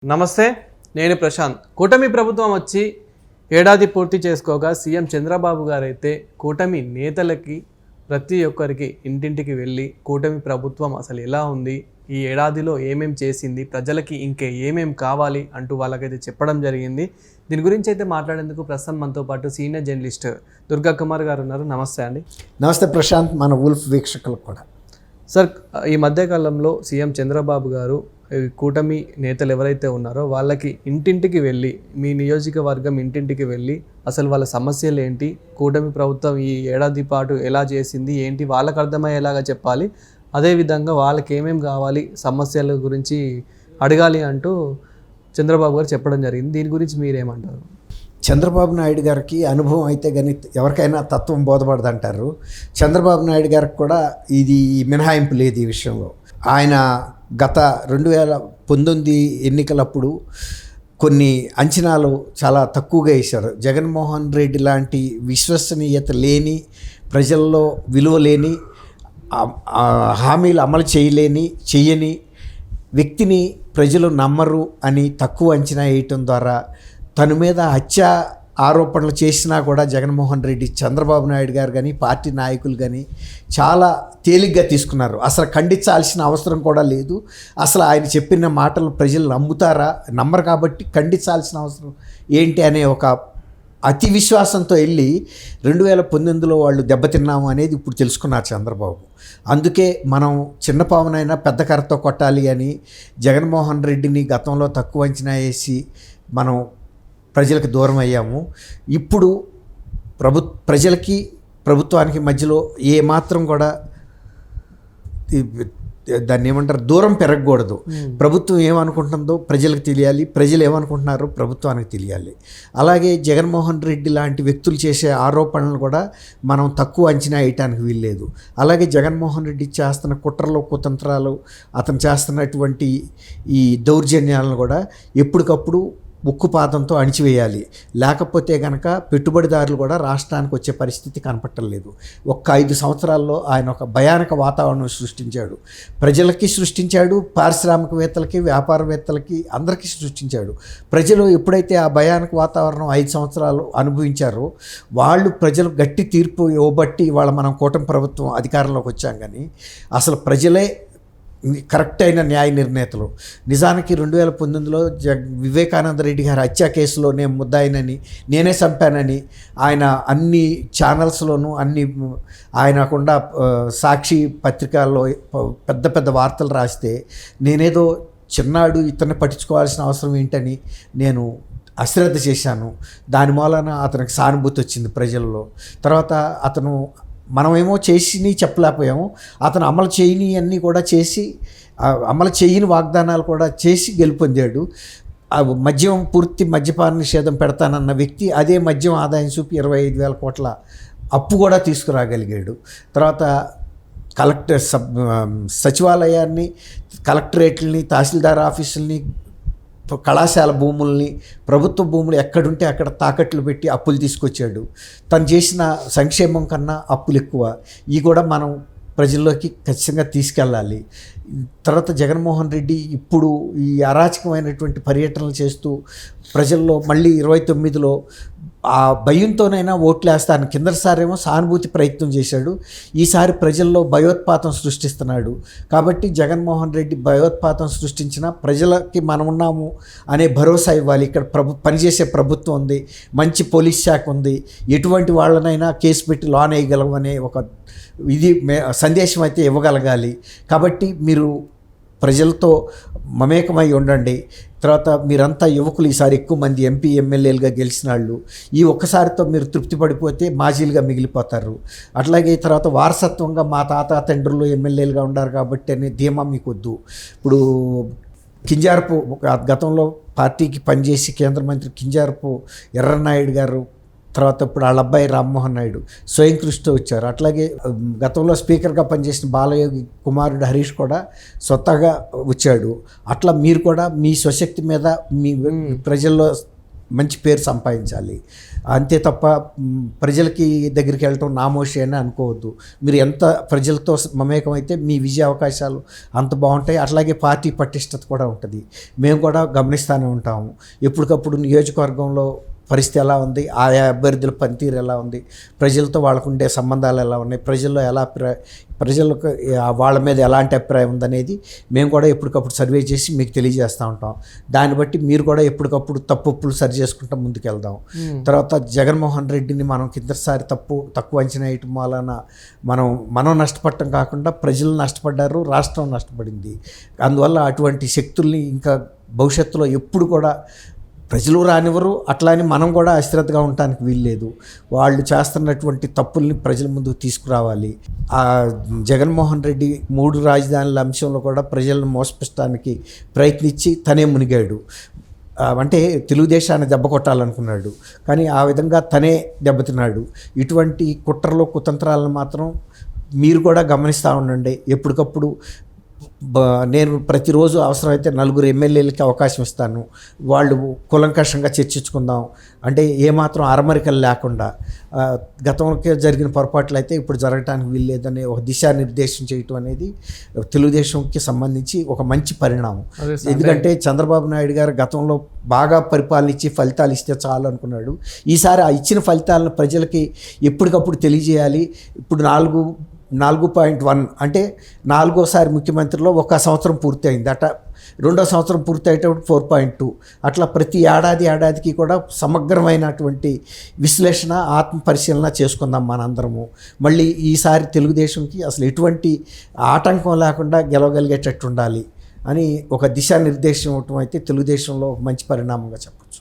నమస్తే, నేను ప్రశాంత్. కూటమి ప్రభుత్వం వచ్చి ఏడాది పూర్తి చేసుకోగా సీఎం చంద్రబాబు గారైతే కూటమి నేతలకి ప్రతి ఒక్కరికి ఇంటింటికి వెళ్ళి కూటమి ప్రభుత్వం అసలు ఎలా ఉంది, ఈ ఏడాదిలో ఏమేం చేసింది, ప్రజలకి ఇంకే ఏమేం కావాలి అంటూ వాళ్ళకైతే చెప్పడం జరిగింది. దీని గురించి అయితే మాట్లాడేందుకు ప్రస్తుతం మనతో పాటు సీనియర్ జర్నలిస్ట్ దుర్గా కుమార్ గారు ఉన్నారు. నమస్తే అండి. నమస్తే ప్రశాంత్, మన వుల్ఫ్ వీక్షకులకు కూడా. సార్, ఈ మధ్యకాలంలో సీఎం చంద్రబాబు గారు కూటమి నేతలు ఎవరైతే ఉన్నారో వాళ్ళకి ఇంటింటికి వెళ్ళి, మీ నియోజకవర్గం ఇంటింటికి వెళ్ళి అసలు వాళ్ళ సమస్యలు ఏంటి, కూటమి ప్రభుత్వం ఈ ఏడాది పాటు ఎలా చేసింది ఏంటి, వాళ్ళకి అర్థమయ్యేలాగా చెప్పాలి, అదేవిధంగా వాళ్ళకి ఏమేమి కావాలి, సమస్యల గురించి అడగాలి అంటూ చంద్రబాబు గారు చెప్పడం జరిగింది. దీని గురించి మీరేమంటారు? చంద్రబాబు నాయుడు గారికి అనుభవం అయితే కానీ ఎవరికైనా తత్వం బోధపడదంటారు. చంద్రబాబు నాయుడు గారికి కూడా ఇది మినహాయింపు లేదు ఈ విషయంలో. ఆయన గత 2019 ఎన్నికలప్పుడు కొన్ని అంచనాలు చాలా తక్కువగా వేశారు. జగన్మోహన్ రెడ్డి లాంటి విశ్వసనీయత లేని, ప్రజల్లో విలువ లేని, హామీలు అమలు చేయని వ్యక్తిని ప్రజలు నమ్మరు అని తక్కువ అంచనా వేయటం ద్వారా తన మీద హత్య ఆరోపణలు చేసినా కూడా జగన్మోహన్ రెడ్డి, చంద్రబాబు నాయుడు గారు కానీ పార్టీ నాయకులు కానీ చాలా తేలిగ్గా తీసుకున్నారు. అసలు ఖండించాల్సిన అవసరం కూడా లేదు. అసలు ఆయన చెప్పిన మాటలు ప్రజలు నమ్మరు కాబట్టి ఖండించాల్సిన అవసరం ఏంటి అనే ఒక అతి విశ్వాసంతో వెళ్ళి 2019లో వాళ్ళు దెబ్బతిన్నాము అనేది ఇప్పుడు తెలుసుకున్నారు చంద్రబాబు. అందుకే మనం చిన్న పావునైనా పెద్ద కర్రతో కొట్టాలి అని జగన్మోహన్ రెడ్డిని గతంలో తక్కువ అంచనా వేసి మనం ప్రజలకు దూరం అయ్యాము. ఇప్పుడు ప్రజలకి ప్రభుత్వానికి మధ్యలో ఏమాత్రం కూడా దాన్ని ఏమంటారు, దూరం పెరగకూడదు. ప్రభుత్వం ఏమనుకుంటుందో ప్రజలకు తెలియాలి, ప్రజలు ఏమనుకుంటున్నారో ప్రభుత్వానికి తెలియాలి. అలాగే జగన్మోహన్ రెడ్డి లాంటి వ్యక్తులు చేసే ఆరోపణలు కూడా మనం తక్కువ అంచనా వేయటానికి వీల్లేదు. అలాగే జగన్మోహన్ రెడ్డి చేస్తున్న కుట్రలు, కుతంత్రాలు, అతను చేస్తున్నటువంటి ఈ దౌర్జన్యాలను కూడా ఎప్పటికప్పుడు ఉక్కుపాతంతో అణిచివేయాలి. లేకపోతే కనుక పెట్టుబడిదారులు కూడా రాష్ట్రానికి వచ్చే పరిస్థితి కనపట్టలేదు. 5 సంవత్సరాల్లో ఆయన ఒక భయానక వాతావరణం సృష్టించాడు. ప్రజలకి సృష్టించాడు, పారిశ్రామికవేత్తలకి, వ్యాపారవేత్తలకి, అందరికీ సృష్టించాడు. ప్రజలు ఎప్పుడైతే ఆ భయానక వాతావరణం 5 సంవత్సరాలు అనుభవించారో ప్రజలు గట్టి తీర్పు ఇవ్వబట్టి ఇవాళ మనం కూటమి ప్రభుత్వం అధికారంలోకి వచ్చాం. కానీ అసలు ప్రజలే కరెక్ట్ అయిన న్యాయ నిర్ణేతలు. నిజానికి 2019లో వివేకానంద రెడ్డి గారి హత్య కేసులో నేను ముద్దాయినని, నేనే చంపానని ఆయన అన్ని ఛానల్స్లోనూ ఆయనకుండా సాక్షి పత్రికల్లో పెద్ద పెద్ద వార్తలు రాస్తే నేనేదో చిన్నాడు ఇతన్ని పట్టించుకోవాల్సిన అవసరం ఏంటని నేను అశ్రద్ధ చేశాను. దాని మూలన అతనికి సానుభూతి వచ్చింది ప్రజల్లో. తర్వాత అతను మనమేమో చేసి చెప్పలేకపోయాము, అతను అమలు చేయని అన్నీ కూడా చేసి, అమలు చేయని వాగ్దానాలు కూడా చేసి గెలుపొందాడు. పూర్తి మద్యపాన నిషేధం పెడతానన్న వ్యక్తి అదే మద్యం ఆదాయం చూపి 25,000 కోట్ల అప్పు కూడా తీసుకురాగలిగాడు. తర్వాత సచివాలయాన్ని, కలెక్టరేట్లని, తహసీల్దార్ ఆఫీసుల్ని, కళాశాల భూముల్ని, ప్రభుత్వ భూములు ఎక్కడుంటే అక్కడ తాకట్లు పెట్టి అప్పులు తీసుకొచ్చాడు. తను చేసిన సంక్షేమం కన్నా అప్పులు ఎక్కువ. ఇవి కూడా మనం ప్రజల్లోకి ఖచ్చితంగా తీసుకెళ్ళాలి. తర్వాత జగన్మోహన్ రెడ్డి ఇప్పుడు ఈ అరాచకమైనటువంటి పర్యటనలు చేస్తూ ప్రజల్లో మళ్ళీ 29లో ఆ భయంతోనైనా ఓట్లేస్తాను. కిందసారేమో సానుభూతి ప్రయత్నం చేశాడు, ఈసారి ప్రజల్లో భయోత్పాతం సృష్టిస్తున్నాడు. కాబట్టి జగన్మోహన్ రెడ్డి భయోత్పాతం సృష్టించిన ప్రజలకి మనమున్నాము అనే భరోసా ఇవ్వాలి. ఇక్కడ పనిచేసే ప్రభుత్వం ఉంది, మంచి పోలీస్ శాఖ ఉంది, ఎటువంటి వాళ్ళనైనా కేసు పెట్టి లోన్ వేయగలమనే ఒక సందేశం అయితే ఇవ్వగలగాలి. కాబట్టి మీరు ప్రజలతో మమేకమై ఉండండి. తర్వాత మీరంతా యువకులు, ఈసారి ఎక్కువ మంది ఎంపీ ఎమ్మెల్యేలుగా గెలిచిన వాళ్ళు, ఈ ఒక్కసారితో మీరు తృప్తి పడిపోతే మాజీలుగా మిగిలిపోతారు. అట్లాగే తర్వాత వారసత్వంగా మా తాత తండ్రులు ఎమ్మెల్యేలుగా ఉన్నారు కాబట్టి అనే ధీమా మీకు వద్దు. ఇప్పుడు కింజారపు గతంలో పార్టీకి పనిచేసి కేంద్ర మంత్రి కింజారపు ఎర్రన్నాయుడు గారు, తర్వాత ఇప్పుడు వాళ్ళ అబ్బాయి రామ్మోహన్ నాయుడు స్వయం కృషితో వచ్చారు. అట్లాగే గతంలో స్పీకర్గా పనిచేసిన బాలయోగి కుమారుడు హరీష్ కూడా స్వతహాగా వచ్చాడు. అట్లా మీరు కూడా మీ స్వశక్తి మీద మీ ప్రజల్లో మంచి పేరు సంపాదించాలి. అంతే తప్ప ప్రజలకి దగ్గరికి వెళ్ళటం నామోషి అని అనుకోవద్దు. మీరు ఎంత ప్రజలతో మమేకమైతే మీ విజయ అవకాశాలు అంత బాగుంటాయి. అట్లాగే పార్టీ పటిష్టత కూడా ఉంటుంది. మేము కూడా గమనిస్తూనే ఉంటాము. ఎప్పటికప్పుడు నియోజకవర్గంలో పరిస్థితి ఎలా ఉంది, ఆయా అభ్యర్థుల పనితీరు ఎలా ఉంది, ప్రజలతో వాళ్ళకు ఉండే సంబంధాలు ఎలా ఉన్నాయి, ప్రజల్లో ఎలా ప్రజలకు వాళ్ళ మీద ఎలాంటి అభిప్రాయం ఉందనేది మేము కూడా ఎప్పటికప్పుడు సర్వే చేసి మీకు తెలియజేస్తూ ఉంటాం. దాన్ని బట్టి మీరు కూడా ఎప్పటికప్పుడు తప్పులు సరి చేసుకుంటూ ముందుకెళ్దాం. తర్వాత జగన్మోహన్ రెడ్డిని మనం కిందసారి తక్కువ అంచనా వేయటం వలన మనం నష్టపడటం కాకుండా ప్రజలు నష్టపడ్డారు, రాష్ట్రం నష్టపడింది. అందువల్ల అటువంటి శక్తుల్ని ఇంకా భవిష్యత్తులో ఎప్పుడు కూడా ప్రజలు రానివ్వరు. అట్లానే మనం కూడా అశ్రద్ధగా ఉండటానికి వీల్లేదు. వాళ్ళు చేస్తున్నటువంటి తప్పుల్ని ప్రజల ముందుకు తీసుకురావాలి. ఆ జగన్మోహన్ రెడ్డి 3 రాజధానుల అంశంలో కూడా ప్రజలను మోసపించడానికి ప్రయత్నించి తనే మునిగాడు. అంటే తెలుగుదేశాన్ని దెబ్బ కొట్టాలనుకున్నాడు, కానీ ఆ విధంగా తనే దెబ్బతిన్నాడు. ఇటువంటి కుట్రలు కుతంత్రాలను మాత్రం మీరు కూడా గమనిస్తూ ఉండండి. ఎప్పటికప్పుడు నేను ప్రతిరోజు అవసరమైతే 4 ఎమ్మెల్యేలకి అవకాశం ఇస్తాను. వాళ్ళు కులంకషంగా చర్చించుకుందాం, అంటే ఏమాత్రం అరమరికలు లేకుండా. గతంలో జరిగిన పొరపాట్లు అయితే ఇప్పుడు జరగటానికి వీల్లేదనే ఒక దిశానిర్దేశం చేయటం అనేది తెలుగుదేశంకి సంబంధించి ఒక మంచి పరిణామం. ఎందుకంటే చంద్రబాబు నాయుడు గారు గతంలో బాగా పరిపాలన ఇచ్చి ఫలితాలు ఇస్తే చాలు అనుకున్నాడు. ఈసారి ఆ ఇచ్చిన ఫలితాలను ప్రజలకి ఎప్పటికప్పుడు తెలియజేయాలి. ఇప్పుడు 4.1 అంటే 4వసారి ముఖ్యమంత్రిలో 1 సంవత్సరం పూర్తి అయింది అట. 2వ సంవత్సరం పూర్తి అయ్యేటప్పుడు 4.2. అట్లా ప్రతి ఏడాదికి కూడా సమగ్రమైనటువంటి విశ్లేషణ, ఆత్మ పరిశీలన చేసుకుందాం మనందరము. మళ్ళీ ఈసారి తెలుగుదేశంకి అసలు ఎటువంటి ఆటంకం లేకుండా గెలవగలిగేటట్టు ఉండాలి అని ఒక దిశానిర్దేశం ఇవ్వటం అయితే తెలుగుదేశంలో మంచి పరిణామంగా చెప్పచ్చు.